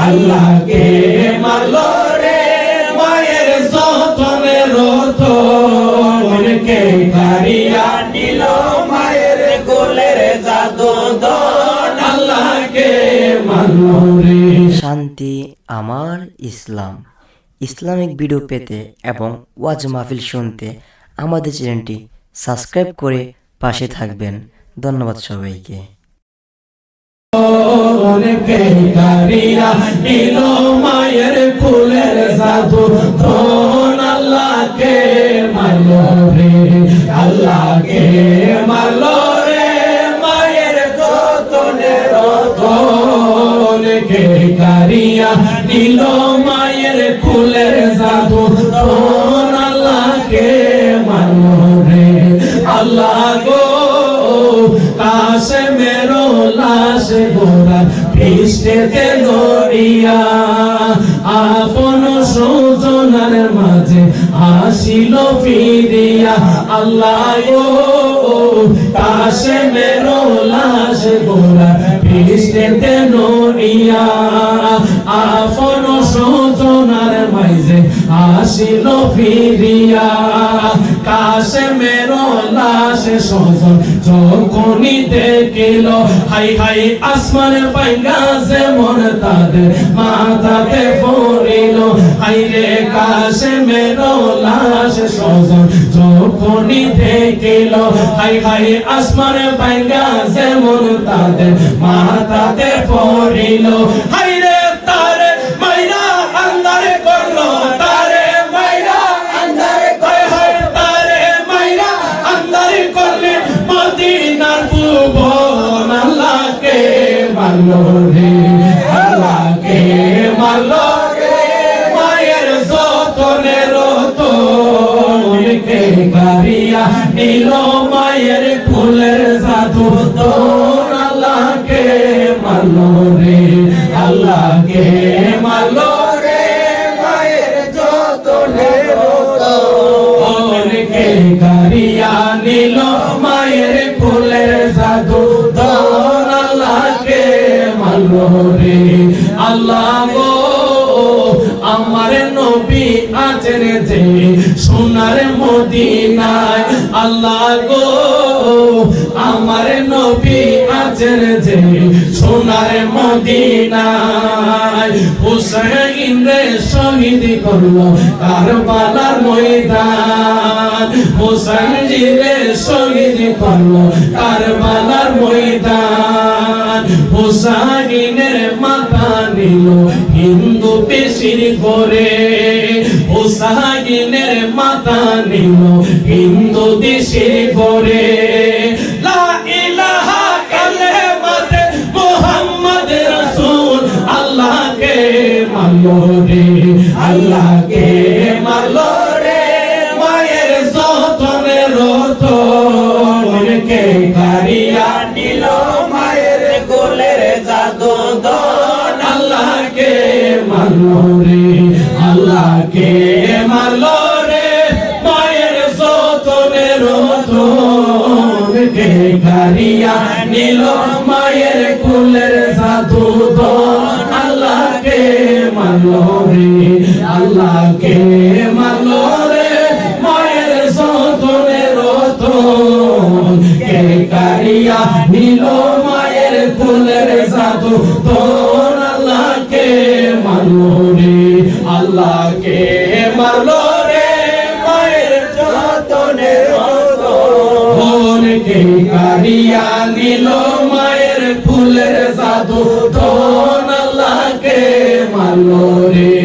আল্লাহকে মারলো রে মায়ের যতনে রতনকে কারিয়া নিল মায়ের কোলের জাদু দন আল্লাহকে মারলো রে। শান্তি আমার ইসলাম। ইসলামিক ভিডিও পেতে এবং ওয়াজ মাহফিল শুনতে আমাদের চ্যানেলটি সাবস্ক্রাইব করে পাশে থাকবেন। ধন্যবাদ সবাইকে। কে কারিয়া নিল মায়ের কুলের জাদু দন আল্লাহকে মারলো রে আল্লাহকে মারলো রে মায়ের যতনে রতনকে কারিয়া নিল মায়ের কুলের জাদু দন আল্লাহকে মারলো রে। আল্লাহ গো কাশে মেরো লাশ গোরা পৃষ্ঠেতে লড়িয়া আপন সুজনার মাঝে আসিল ফিরিয়া আল্লাহ গো কাশে মেরো লাশ গোরা পৃষ্ঠেতে লড়িয়া আপন সুজনার মাঝে আসিল ফিরিয়া কাশে মেরো লাশ সজন যখনই দেখিল হাই হাই আসমানের পাইঙ্গা যেমন তাদের মাথাতে পড়িল হাই রে কাশে মেরো লাশ সজন যখনই দেখিল হাই হাই আসমানের পাইঙ্গা যেমন তাদের মাথাতে পড়িল হাই রে তারে মাইরা আন্দারে করলো তারে মাইরা আন্দারে কয় হাই তারে মাইরা আন্দারে করলে মদিনার ভুবন আল্লাহকে মারলো রে আল্লাহকে মারলো রে মায়ের যতনে রতনকে কারিয়া নিল মায়ের কুলের জাদু দন আল্লাহকে মারলো রে আল্লাহকে মারলো রে মায়ের যতনে রতনকে কারিয়া নিল মায়ের কুলের জাদু দন আল্লাহকে মারলো রে। আল্লাহ গো আমার নবী আছেন যে সোনার মদিনায় আল্লাহ গো আমার নবী আছেন যে সোনার মদিনায় হুসাইন রে শহীদ করলো কারবালার ময়দান হুসাইন জি রে শহীদ করলো কারবালার ময়দান হুসাইনের মাথা নিল হিন্দু পেশির করে হুসাইনের মাথা নিল হিন্দু দেশে করে লা ইলাহা কালেমাত মুহাম্মদ রাসূল আল্লাহকে মারলো রে আল্লাহকে মারলো রে মায়ের যতনে রতনকে কারিয়া নিল মায়ের কোলের জাদু দন আল্লাহকে মারলো রে আল্লাহকে মারলো রে মায়ের যতনে রতনকে কারিয়া নিল মায়ের কুলের জাদু দন আল্লাহকে মারলো রে আল্লাহকে মারলো রে মায়ের যতনে রতনকে কারিয়া নিল মায়ের কুলের জাদু দন আল্লাহকে মারলো রে আল্লাহকে মারলো রে মায়ের যতনে রতনকে কারিয়া নিল মায়ের কুলের জাদু দন আল্লাহকে মারলো রে